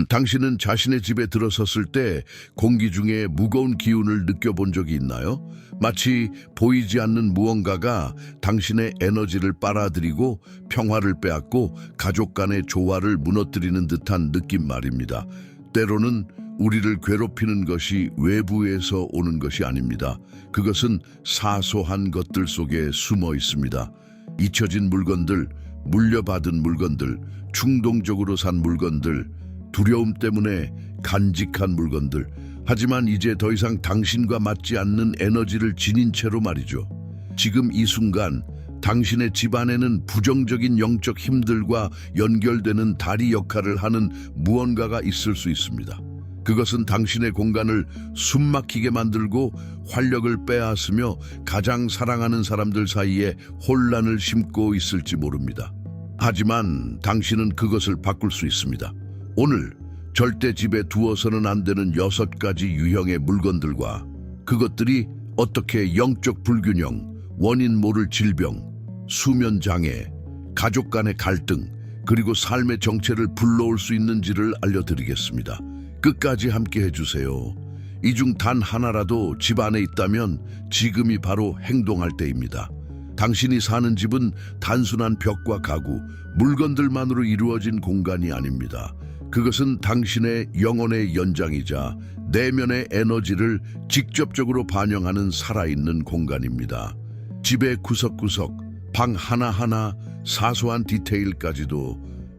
당신은 자신의 집에 들어섰을 때 공기 중에 무거운 기운을 느껴본 적이 있나요? 마치 보이지 않는 무언가가 당신의 에너지를 빨아들이고 평화를 빼앗고 가족 간의 조화를 무너뜨리는 듯한 느낌 말입니다. 때로는 우리를 괴롭히는 것이 외부에서 오는 것이 아닙니다. 그것은 사소한 것들 속에 숨어 있습니다. 잊혀진 물건들, 물려받은 물건들, 충동적으로 산 물건들, 두려움 때문에 간직한 물건들. 하지만 이제 더 이상 당신과 맞지 않는 에너지를 지닌 채로 말이죠. 지금 이 순간 당신의 집 안에는 부정적인 영적 힘들과 연결되는 다리 역할을 하는 무언가가 있을 수 있습니다. 그것은 당신의 공간을 숨막히게 만들고 활력을 빼앗으며 가장 사랑하는 사람들 사이에 혼란을 심고 있을지 모릅니다. 하지만 당신은 그것을 바꿀 수 있습니다. 오늘 절대 집에 두어서는 안 되는 6가지 유형의 물건들과 그것들이 어떻게 영적 불균형, 원인 모를 질병, 수면 장애, 가족 간의 갈등, 그리고 삶의 정체를 불러올 수 있는지를 알려드리겠습니다. 끝까지 함께 해주세요. 이 중 단 하나라도 집 안에 있다면 지금이 바로 행동할 때입니다. 당신이 사는 집은 단순한 벽과 가구, 물건들만으로 이루어진 공간이 아닙니다. 그것은 당신의 영혼의 연장이자 내면의 에너지를 직접적으로 반영하는 살아있는 공간입니다. 집의 구석구석, 방 하나하나, 사소한 디테일까지도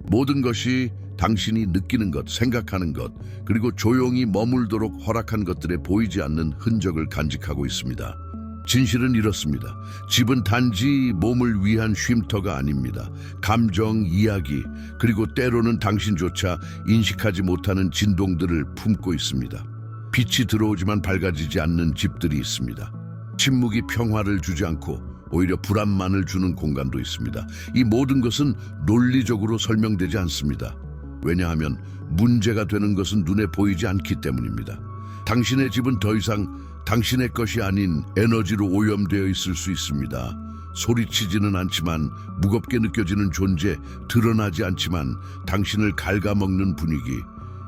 모든 것이 당신이 느끼는 것, 생각하는 것, 그리고 조용히 머물도록 허락한 것들에 보이지 않는 흔적을 간직하고 있습니다. 진실은 이렇습니다. 집은 단지 몸을 위한 쉼터가 아닙니다. 감정, 이야기, 그리고 때로는 당신조차 인식하지 못하는 진동들을 품고 있습니다. 빛이 들어오지만 밝아지지 않는 집들이 있습니다. 침묵이 평화를 주지 않고 오히려 불안만을 주는 공간도 있습니다. 이 모든 것은 논리적으로 설명되지 않습니다. 왜냐하면 문제가 되는 것은 눈에 보이지 않기 때문입니다. 당신의 집은 더 이상 당신의 것이 아닌 에너지로 오염되어 있을 수 있습니다. 소리치지는 않지만 무겁게 느껴지는 존재, 드러나지 않지만 당신을 갉아먹는 분위기.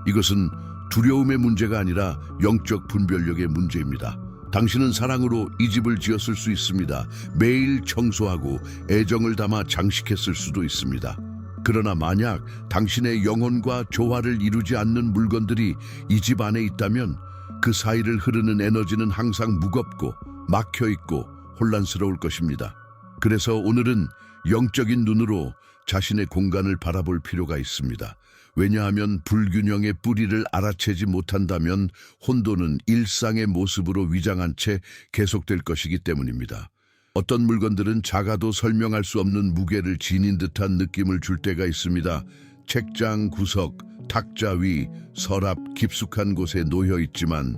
이것은 두려움의 문제가 아니라 영적 분별력의 문제입니다. 당신은 사랑으로 이 집을 지었을 수 있습니다. 매일 청소하고 애정을 담아 장식했을 수도 있습니다. 그러나 만약 당신의 영혼과 조화를 이루지 않는 물건들이 이 집 안에 있다면 그 사이를 흐르는 에너지는 항상 무겁고 막혀있고 혼란스러울 것입니다. 그래서 오늘은 영적인 눈으로 자신의 공간을 바라볼 필요가 있습니다. 왜냐하면 불균형의 뿌리를 알아채지 못한다면 혼돈은 일상의 모습으로 위장한 채 계속될 것이기 때문입니다. 어떤 물건들은 작아도 설명할 수 없는 무게를 지닌 듯한 느낌을 줄 때가 있습니다. 책장 구석, 탁자 위, 서랍 깊숙한 곳에 놓여 있지만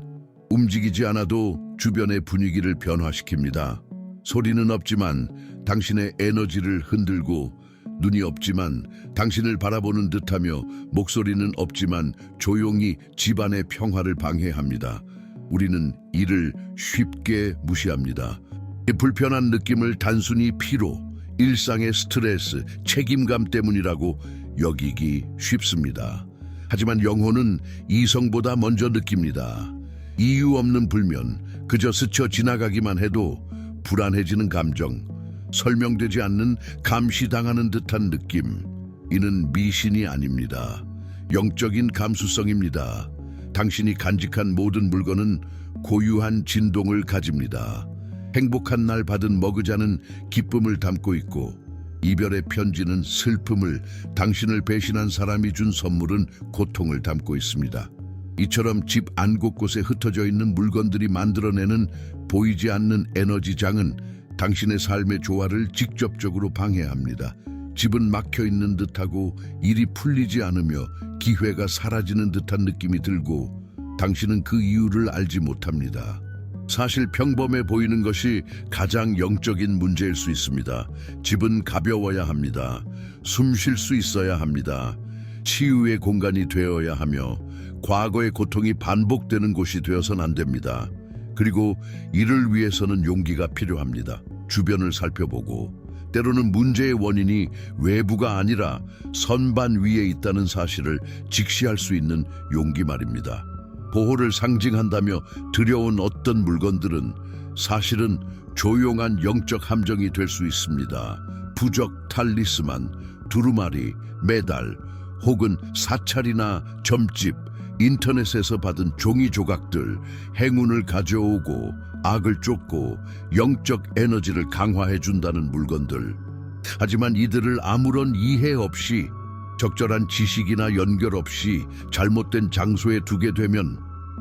움직이지 않아도 주변의 분위기를 변화시킵니다. 소리는 없지만 당신의 에너지를 흔들고, 눈이 없지만 당신을 바라보는 듯하며, 목소리는 없지만 조용히 집안의 평화를 방해합니다. 우리는 이를 쉽게 무시합니다. 이 불편한 느낌을 단순히 피로, 일상의 스트레스, 책임감 때문이라고 여기기 쉽습니다. 하지만 영혼은 이성보다 먼저 느낍니다. 이유 없는 불면, 그저 스쳐 지나가기만 해도 불안해지는 감정, 설명되지 않는 감시당하는 듯한 느낌. 이는 미신이 아닙니다. 영적인 감수성입니다. 당신이 간직한 모든 물건은 고유한 진동을 가집니다. 행복한 날 받은 머그잔은 기쁨을 담고 있고, 이별의 편지는 슬픔을, 당신을 배신한 사람이 준 선물은 고통을 담고 있습니다. 이처럼 집 안 곳곳에 흩어져 있는 물건들이 만들어내는 보이지 않는 에너지장은 당신의 삶의 조화를 직접적으로 방해합니다. 집은 막혀있는 듯하고 일이 풀리지 않으며 기회가 사라지는 듯한 느낌이 들고, 당신은 그 이유를 알지 못합니다. 사실 평범해 보이는 것이 가장 영적인 문제일 수 있습니다. 집은 가벼워야 합니다. 숨 쉴 수 있어야 합니다. 치유의 공간이 되어야 하며 과거의 고통이 반복되는 곳이 되어서는 안 됩니다. 그리고 이를 위해서는 용기가 필요합니다. 주변을 살펴보고 때로는 문제의 원인이 외부가 아니라 선반 위에 있다는 사실을 직시할 수 있는 용기 말입니다. 보호를 상징한다며 들여온 어떤 물건들은 사실은 조용한 영적 함정이 될 수 있습니다. 부적 탈리스만, 두루마리, 메달, 혹은 사찰이나 점집, 인터넷에서 받은 종이 조각들, 행운을 가져오고 악을 쫓고 영적 에너지를 강화해준다는 물건들. 하지만 이들을 아무런 이해 없이, 적절한 지식이나 연결 없이 잘못된 장소에 두게 되면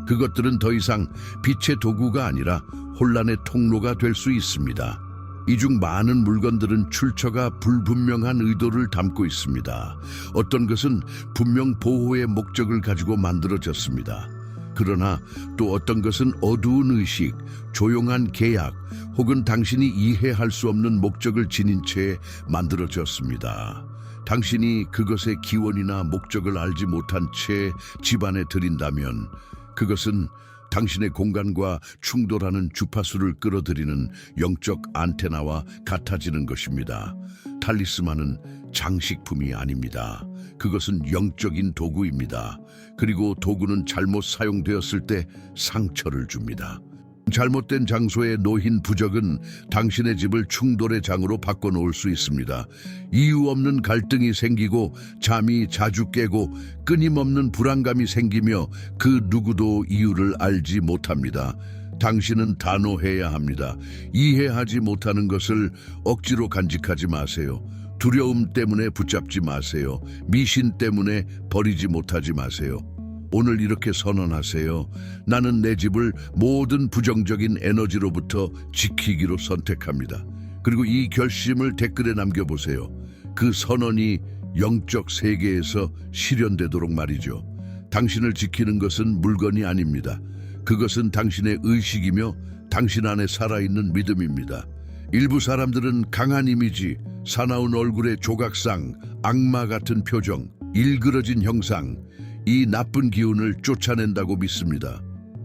그것들은 더 이상 빛의 도구가 아니라 혼란의 통로가 될 수 있습니다. 이 중 많은 물건들은 출처가 불분명한 의도를 담고 있습니다. 어떤 것은 분명 보호의 목적을 가지고 만들어졌습니다. 그러나 또 어떤 것은 어두운 의식, 조용한 계약, 혹은 당신이 이해할 수 없는 목적을 지닌 채 만들어졌습니다. 당신이 그것의 기원이나 목적을 알지 못한 채 집안에 들인다면 그것은 당신의 공간과 충돌하는 주파수를 끌어들이는 영적 안테나와 같아지는 것입니다. 탈리스만은 장식품이 아닙니다. 그것은 영적인 도구입니다. 그리고 도구는 잘못 사용되었을 때 상처를 줍니다. 잘못된 장소에 놓인 부적은 당신의 집을 충돌의 장으로 바꿔놓을 수 있습니다. 이유 없는 갈등이 생기고 잠이 자주 깨고 끊임없는 불안감이 생기며 그 누구도 이유를 알지 못합니다. 당신은 단호해야 합니다. 이해하지 못하는 것을 억지로 간직하지 마세요. 두려움 때문에 붙잡지 마세요. 미신 때문에 버리지 못하지 마세요. 오늘 이렇게 선언하세요. 나는 내 집을 모든 부정적인 에너지로부터 지키기로 선택합니다. 그리고 이 결심을 댓글에 남겨보세요. 그 선언이 영적 세계에서 실현되도록 말이죠. 당신을 지키는 것은 물건이 아닙니다. 그것은 당신의 의식이며 당신 안에 살아있는 믿음입니다. 일부 사람들은 강한 이미지, 사나운 얼굴의 조각상, 악마 같은 표정, 일그러진 형상, 이 나쁜 기운을 쫓아낸다고 믿습니다.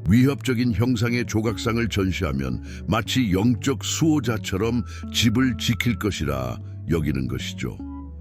위협적인 형상의 조각상을 전시하면 마치 영적 수호자처럼 집을 지킬 것이라 여기는 것이죠.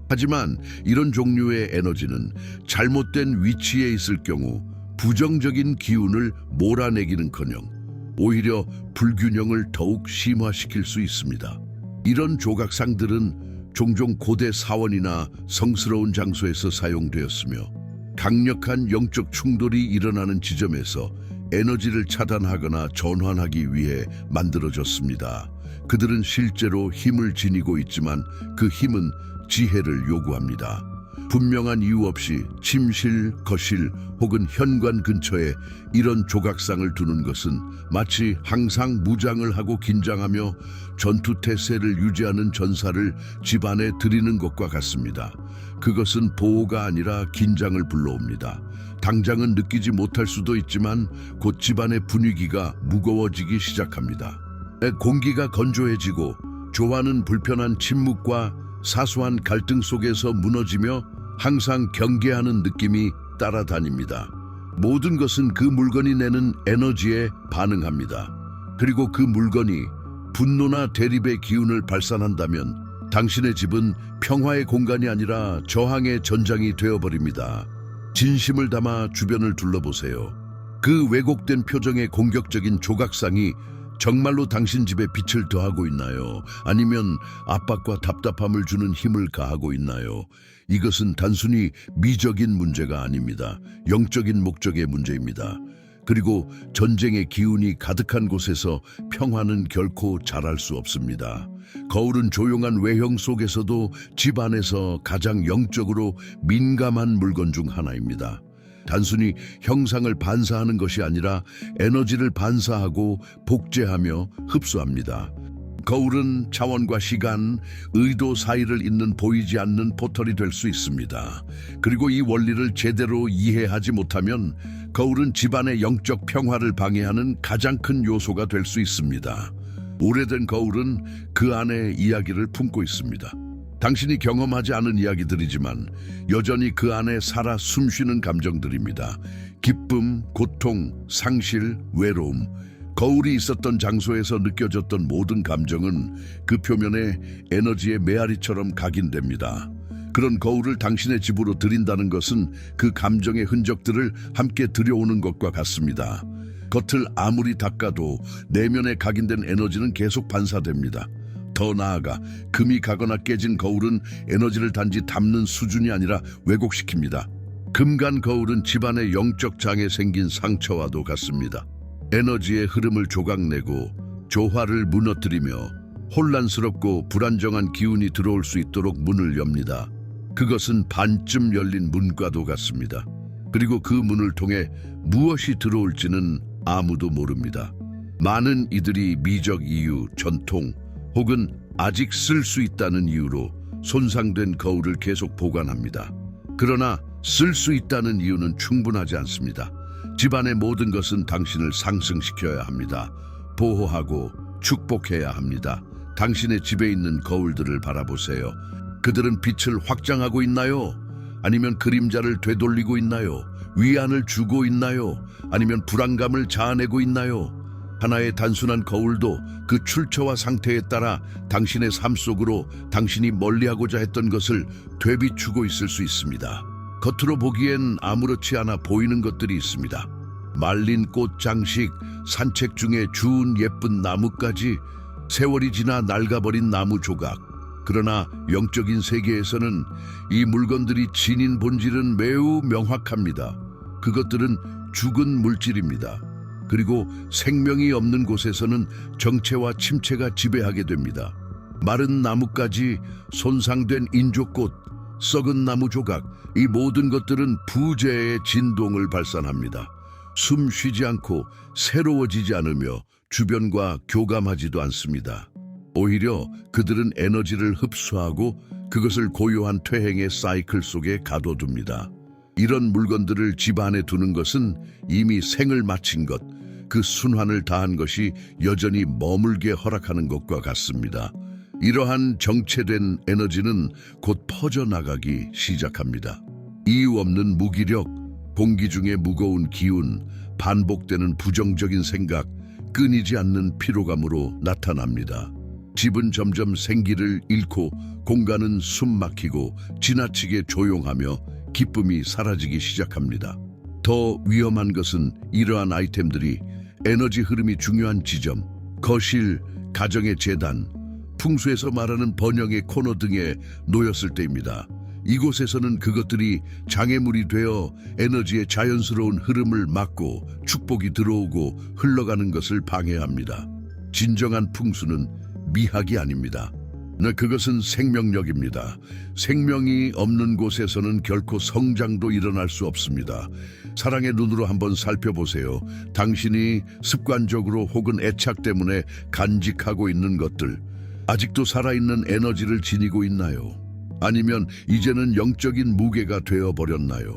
하지만 이런 종류의 에너지는 잘못된 위치에 있을 경우 부정적인 기운을 몰아내기는커녕 오히려 불균형을 더욱 심화시킬 수 있습니다. 이런 조각상들은 종종 고대 사원이나 성스러운 장소에서 사용되었으며 강력한 영적 충돌이 일어나는 지점에서 에너지를 차단하거나 전환하기 위해 만들어졌습니다. 그들은 실제로 힘을 지니고 있지만 그 힘은 지혜를 요구합니다. 분명한 이유 없이 침실, 거실 혹은 현관 근처에 이런 조각상을 두는 것은 마치 항상 무장을 하고 긴장하며 전투태세를 유지하는 전사를 집안에 들이는 것과 같습니다. 그것은 보호가 아니라 긴장을 불러옵니다. 당장은 느끼지 못할 수도 있지만 곧 집안의 분위기가 무거워지기 시작합니다. 공기가 건조해지고 조화는 불편한 침묵과 사소한 갈등 속에서 무너지며 항상 경계하는 느낌이 따라다닙니다. 모든 것은 그 물건이 내는 에너지에 반응합니다. 그리고 그 물건이 분노나 대립의 기운을 발산한다면 당신의 집은 평화의 공간이 아니라 저항의 전장이 되어버립니다. 진심을 담아 주변을 둘러보세요. 그 왜곡된 표정의 공격적인 조각상이 정말로 당신 집에 빛을 더하고 있나요? 아니면 압박과 답답함을 주는 힘을 가하고 있나요? 이것은 단순히 미적인 문제가 아닙니다. 영적인 목적의 문제입니다. 그리고 전쟁의 기운이 가득한 곳에서 평화는 결코 자랄 수 없습니다. 거울은 조용한 외형 속에서도 집 안에서 가장 영적으로 민감한 물건 중 하나입니다. 단순히 형상을 반사하는 것이 아니라 에너지를 반사하고 복제하며 흡수합니다. 거울은 차원과 시간, 의도 사이를 잇는 보이지 않는 포털이 될 수 있습니다. 그리고 이 원리를 제대로 이해하지 못하면 거울은 집안의 영적 평화를 방해하는 가장 큰 요소가 될 수 있습니다. 오래된 거울은 그 안에 이야기를 품고 있습니다. 당신이 경험하지 않은 이야기들이지만 여전히 그 안에 살아 숨쉬는 감정들입니다. 기쁨, 고통, 상실, 외로움. 거울이 있었던 장소에서 느껴졌던 모든 감정은 그 표면에 에너지의 메아리처럼 각인됩니다. 그런 거울을 당신의 집으로 들인다는 것은 그 감정의 흔적들을 함께 들여오는 것과 같습니다. 겉을 아무리 닦아도 내면에 각인된 에너지는 계속 반사됩니다. 더 나아가 금이 가거나 깨진 거울은 에너지를 단지 담는 수준이 아니라 왜곡시킵니다. 금간 거울은 집안의 영적 장에 생긴 상처와도 같습니다. 에너지의 흐름을 조각내고 조화를 무너뜨리며 혼란스럽고 불안정한 기운이 들어올 수 있도록 문을 엽니다. 그것은 반쯤 열린 문과도 같습니다. 그리고 그 문을 통해 무엇이 들어올지는 아무도 모릅니다. 많은 이들이 미적 이유, 전통 혹은 아직 쓸 수 있다는 이유로 손상된 거울을 계속 보관합니다. 그러나 쓸 수 있다는 이유는 충분하지 않습니다. 집안의 모든 것은 당신을 상승시켜야 합니다. 보호하고 축복해야 합니다. 당신의 집에 있는 거울들을 바라보세요. 그들은 빛을 확장하고 있나요? 아니면 그림자를 되돌리고 있나요? 위안을 주고 있나요? 아니면 불안감을 자아내고 있나요? 하나의 단순한 거울도 그 출처와 상태에 따라 당신의 삶 속으로 당신이 멀리하고자 했던 것을 되비추고 있을 수 있습니다. 겉으로 보기엔 아무렇지 않아 보이는 것들이 있습니다. 말린 꽃 장식, 산책 중에 주운 예쁜 나뭇가지, 세월이 지나 낡아버린 나무 조각. 그러나 영적인 세계에서는 이 물건들이 지닌 본질은 매우 명확합니다. 그것들은 죽은 물질입니다. 그리고 생명이 없는 곳에서는 정체와 침체가 지배하게 됩니다. 마른 나뭇가지, 손상된 인조꽃, 썩은 나무 조각, 이 모든 것들은 부재의 진동을 발산합니다. 숨 쉬지 않고 새로워지지 않으며 주변과 교감하지도 않습니다. 오히려 그들은 에너지를 흡수하고 그것을 고요한 퇴행의 사이클 속에 가둬둡니다. 이런 물건들을 집 안에 두는 것은 이미 생을 마친 것, 그 순환을 다한 것이 여전히 머물게 허락하는 것과 같습니다. 이러한 정체된 에너지는 곧 퍼져나가기 시작합니다. 이유 없는 무기력, 공기 중의 무거운 기운, 반복되는 부정적인 생각, 끊이지 않는 피로감으로 나타납니다. 집은 점점 생기를 잃고 공간은 숨막히고 지나치게 조용하며 기쁨이 사라지기 시작합니다. 더 위험한 것은 이러한 아이템들이 에너지 흐름이 중요한 지점, 거실, 가정의 재단, 풍수에서 말하는 번영의 코너 등에 놓였을 때입니다. 이곳에서는 그것들이 장애물이 되어 에너지의 자연스러운 흐름을 막고 축복이 들어오고 흘러가는 것을 방해합니다. 진정한 풍수는 미학이 아닙니다. 그것은 생명력입니다. 생명이 없는 곳에서는 결코 성장도 일어날 수 없습니다. 사랑의 눈으로 한번 살펴보세요. 당신이 습관적으로 혹은 애착 때문에 간직하고 있는 것들, 아직도 살아있는 에너지를 지니고 있나요? 아니면 이제는 영적인 무게가 되어버렸나요?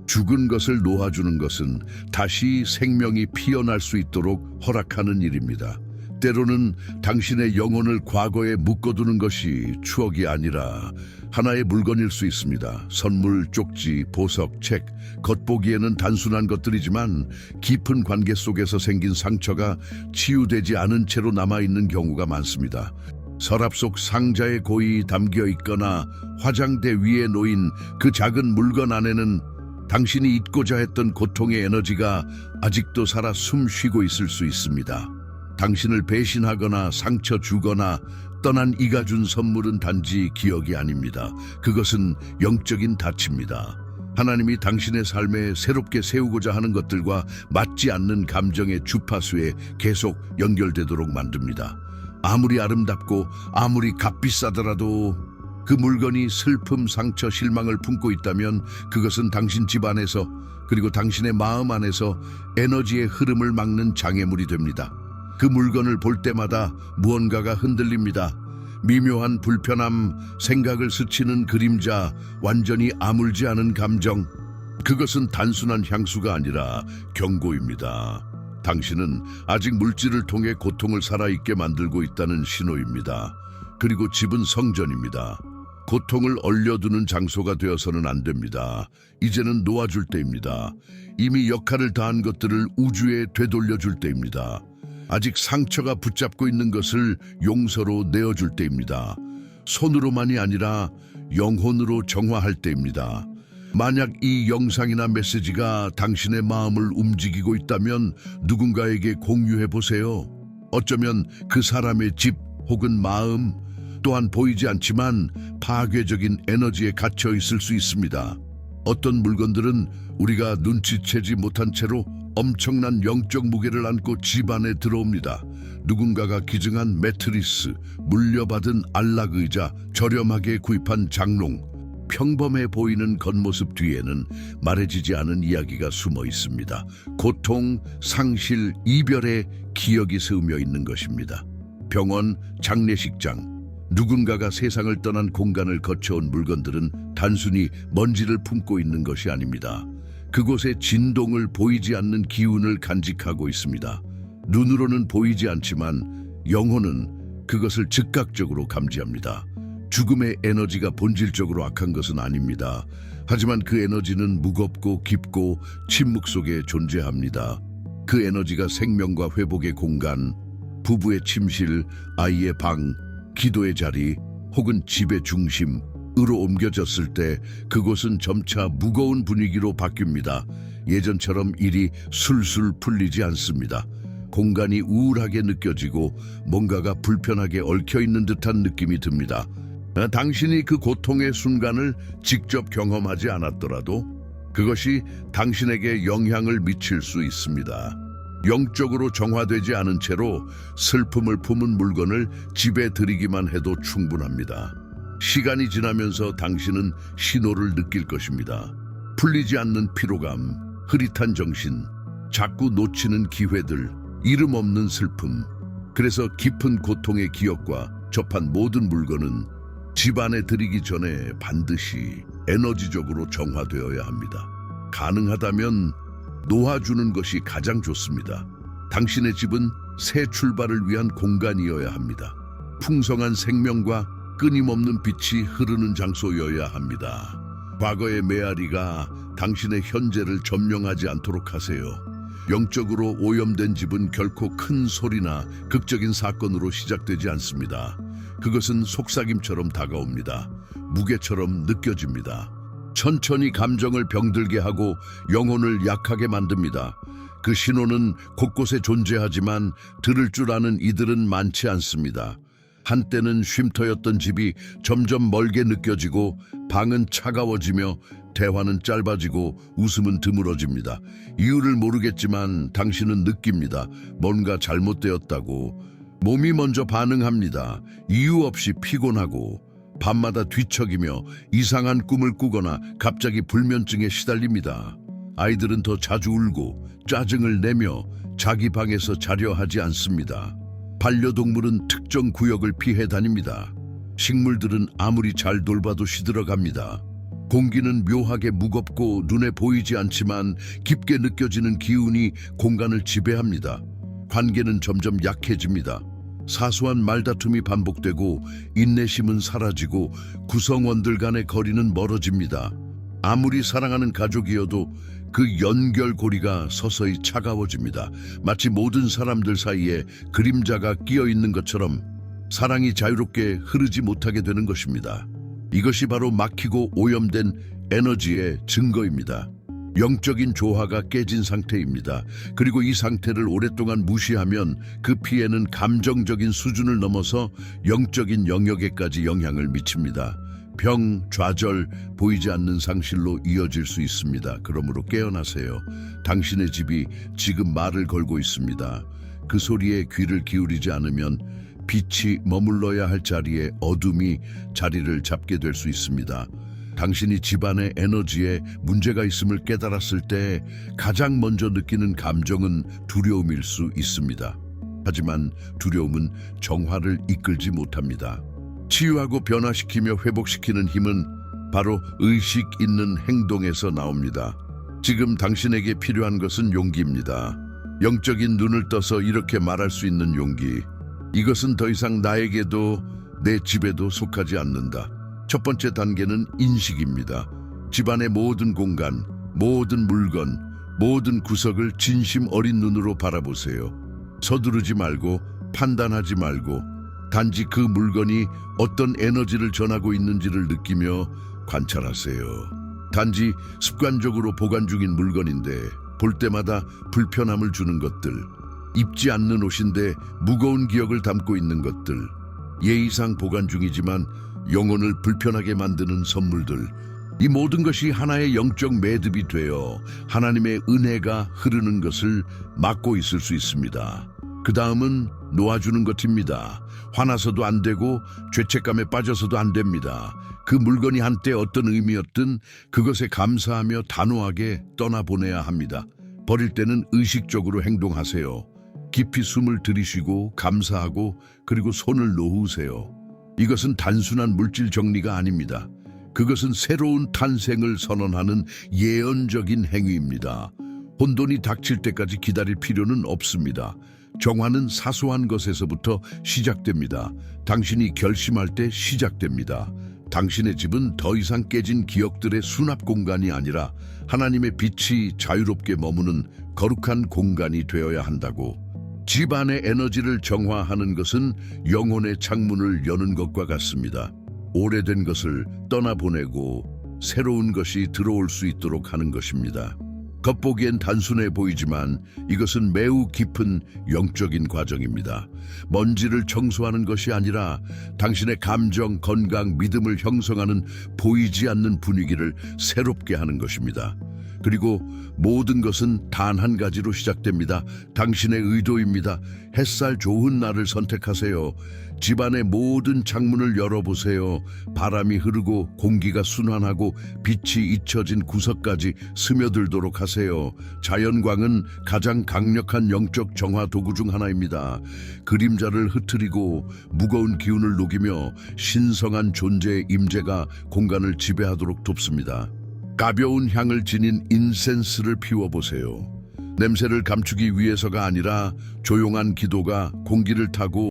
죽은 것을 놓아주는 것은 다시 생명이 피어날 수 있도록 허락하는 일입니다. 때로는 당신의 영혼을 과거에 묶어두는 것이 추억이 아니라 하나의 물건일 수 있습니다. 선물, 쪽지, 보석, 책, 겉보기에는 단순한 것들이지만 깊은 관계 속에서 생긴 상처가 치유되지 않은 채로 남아있는 경우가 많습니다. 서랍 속 상자에 고이 담겨 있거나 화장대 위에 놓인 그 작은 물건 안에는 당신이 잊고자 했던 고통의 에너지가 아직도 살아 숨 쉬고 있을 수 있습니다. 당신을 배신하거나 상처 주거나 떠난 이가 준 선물은 단지 기억이 아닙니다. 그것은 영적인 닻입니다. 하나님이 당신의 삶에 새롭게 세우고자 하는 것들과 맞지 않는 감정의 주파수에 계속 연결되도록 만듭니다. 아무리 아름답고 아무리 값비싸더라도 그 물건이 슬픔, 상처, 실망을 품고 있다면 그것은 당신 집 안에서 그리고 당신의 마음 안에서 에너지의 흐름을 막는 장애물이 됩니다. 그 물건을 볼 때마다 무언가가 흔들립니다. 미묘한 불편함, 생각을 스치는 그림자, 완전히 아물지 않은 감정. 그것은 단순한 향수가 아니라 경고입니다. 당신은 아직 물질을 통해 고통을 살아있게 만들고 있다는 신호입니다. 그리고 집은 성전입니다. 고통을 얼려두는 장소가 되어서는 안 됩니다. 이제는 놓아줄 때입니다. 이미 역할을 다한 것들을 우주에 되돌려줄 때입니다. 아직 상처가 붙잡고 있는 것을 용서로 내어줄 때입니다. 손으로만이 아니라 영혼으로 정화할 때입니다. 만약 이 영상이나 메시지가 당신의 마음을 움직이고 있다면 누군가에게 공유해 보세요. 어쩌면 그 사람의 집 혹은 마음 또한 보이지 않지만 파괴적인 에너지에 갇혀 있을 수 있습니다. 어떤 물건들은 우리가 눈치채지 못한 채로 엄청난 영적 무게를 안고 집 안에 들어옵니다. 누군가가 기증한 매트리스, 물려받은 안락의자, 저렴하게 구입한 장롱. 평범해 보이는 겉모습 뒤에는 말해지지 않은 이야기가 숨어 있습니다. 고통, 상실, 이별의 기억이 스며 있는 것입니다. 병원, 장례식장, 누군가가 세상을 떠난 공간을 거쳐온 물건들은 단순히 먼지를 품고 있는 것이 아닙니다. 그곳의 진동을 보이지 않는 기운을 간직하고 있습니다. 눈으로는 보이지 않지만 영혼은 그것을 즉각적으로 감지합니다. 죽음의 에너지가 본질적으로 악한 것은 아닙니다. 하지만 그 에너지는 무겁고 깊고 침묵 속에 존재합니다. 그 에너지가 생명과 회복의 공간, 부부의 침실, 아이의 방, 기도의 자리 혹은 집의 중심으로 옮겨졌을 때 그곳은 점차 무거운 분위기로 바뀝니다. 예전처럼 일이 술술 풀리지 않습니다. 공간이 우울하게 느껴지고 뭔가가 불편하게 얽혀있는 듯한 느낌이 듭니다. 당신이 그 고통의 순간을 직접 경험하지 않았더라도 그것이 당신에게 영향을 미칠 수 있습니다. 영적으로 정화되지 않은 채로 슬픔을 품은 물건을 집에 들이기만 해도 충분합니다. 시간이 지나면서 당신은 신호를 느낄 것입니다. 풀리지 않는 피로감, 흐릿한 정신, 자꾸 놓치는 기회들, 이름 없는 슬픔. 그래서 깊은 고통의 기억과 접한 모든 물건은 집 안에 들이기 전에 반드시 에너지적으로 정화되어야 합니다. 가능하다면 놓아주는 것이 가장 좋습니다. 당신의 집은 새 출발을 위한 공간이어야 합니다. 풍성한 생명과 끊임없는 빛이 흐르는 장소여야 합니다. 과거의 메아리가 당신의 현재를 점령하지 않도록 하세요. 영적으로 오염된 집은 결코 큰 소리나 극적인 사건으로 시작되지 않습니다. 그것은 속삭임처럼 다가옵니다. 무게처럼 느껴집니다. 천천히 감정을 병들게 하고 영혼을 약하게 만듭니다. 그 신호는 곳곳에 존재하지만 들을 줄 아는 이들은 많지 않습니다. 한때는 쉼터였던 집이 점점 멀게 느껴지고 방은 차가워지며 대화는 짧아지고 웃음은 드물어집니다. 이유를 모르겠지만 당신은 느낍니다. 뭔가 잘못되었다고. 몸이 먼저 반응합니다. 이유 없이 피곤하고 밤마다 뒤척이며 이상한 꿈을 꾸거나 갑자기 불면증에 시달립니다. 아이들은 더 자주 울고 짜증을 내며 자기 방에서 자려 하지 않습니다. 반려동물은 특정 구역을 피해 다닙니다. 식물들은 아무리 잘 돌봐도 시들어갑니다. 공기는 묘하게 무겁고 눈에 보이지 않지만 깊게 느껴지는 기운이 공간을 지배합니다. 관계는 점점 약해집니다. 사소한 말다툼이 반복되고 인내심은 사라지고 구성원들 간의 거리는 멀어집니다. 아무리 사랑하는 가족이어도 그 연결고리가 서서히 차가워집니다. 마치 모든 사람들 사이에 그림자가 끼어 있는 것처럼 사랑이 자유롭게 흐르지 못하게 되는 것입니다. 이것이 바로 막히고 오염된 에너지의 증거입니다. 영적인 조화가 깨진 상태입니다. 그리고 이 상태를 오랫동안 무시하면 그 피해는 감정적인 수준을 넘어서 영적인 영역에까지 영향을 미칩니다. 병, 좌절, 보이지 않는 상실로 이어질 수 있습니다. 그러므로 깨어나세요. 당신의 집이 지금 말을 걸고 있습니다. 그 소리에 귀를 기울이지 않으면 빛이 머물러야 할 자리에 어둠이 자리를 잡게 될 수 있습니다. 당신이 집안의 에너지에 문제가 있음을 깨달았을 때 가장 먼저 느끼는 감정은 두려움일 수 있습니다. 하지만 두려움은 정화를 이끌지 못합니다. 치유하고 변화시키며 회복시키는 힘은 바로 의식 있는 행동에서 나옵니다. 지금 당신에게 필요한 것은 용기입니다. 영적인 눈을 떠서 이렇게 말할 수 있는 용기. 이것은 더 이상 나에게도 내 집에도 속하지 않는다. 첫 번째 단계는 인식입니다. 집안의 모든 공간, 모든 물건, 모든 구석을 진심 어린 눈으로 바라보세요. 서두르지 말고 판단하지 말고 단지 그 물건이 어떤 에너지를 전하고 있는지를 느끼며 관찰하세요. 단지 습관적으로 보관 중인 물건인데 볼 때마다 불편함을 주는 것들, 입지 않는 옷인데 무거운 기억을 담고 있는 것들, 예의상 보관 중이지만 영혼을 불편하게 만드는 선물들, 이 모든 것이 하나의 영적 매듭이 되어 하나님의 은혜가 흐르는 것을 막고 있을 수 있습니다. 그 다음은 놓아주는 것입니다. 화나서도 안 되고 죄책감에 빠져서도 안 됩니다. 그 물건이 한때 어떤 의미였든 그것에 감사하며 단호하게 떠나보내야 합니다. 버릴 때는 의식적으로 행동하세요. 깊이 숨을 들이쉬고 감사하고 그리고 손을 놓으세요. 이것은 단순한 물질 정리가 아닙니다. 그것은 새로운 탄생을 선언하는 예언적인 행위입니다. 혼돈이 닥칠 때까지 기다릴 필요는 없습니다. 정화는 사소한 것에서부터 시작됩니다. 당신이 결심할 때 시작됩니다. 당신의 집은 더 이상 깨진 기억들의 수납 공간이 아니라 하나님의 빛이 자유롭게 머무는 거룩한 공간이 되어야 한다고. 집 안의 에너지를 정화하는 것은 영혼의 창문을 여는 것과 같습니다. 오래된 것을 떠나보내고 새로운 것이 들어올 수 있도록 하는 것입니다. 겉보기엔 단순해 보이지만 이것은 매우 깊은 영적인 과정입니다. 먼지를 청소하는 것이 아니라 당신의 감정, 건강, 믿음을 형성하는 보이지 않는 분위기를 새롭게 하는 것입니다. 그리고 모든 것은 단 한 가지로 시작됩니다. 당신의 의도입니다. 햇살 좋은 날을 선택하세요. 집안의 모든 창문을 열어보세요. 바람이 흐르고 공기가 순환하고 빛이 잊혀진 구석까지 스며들도록 하세요. 자연광은 가장 강력한 영적 정화 도구 중 하나입니다. 그림자를 흩트리고 무거운 기운을 녹이며 신성한 존재의 임재가 공간을 지배하도록 돕습니다. 가벼운 향을 지닌 인센스를 피워보세요. 냄새를 감추기 위해서가 아니라 조용한 기도가 공기를 타고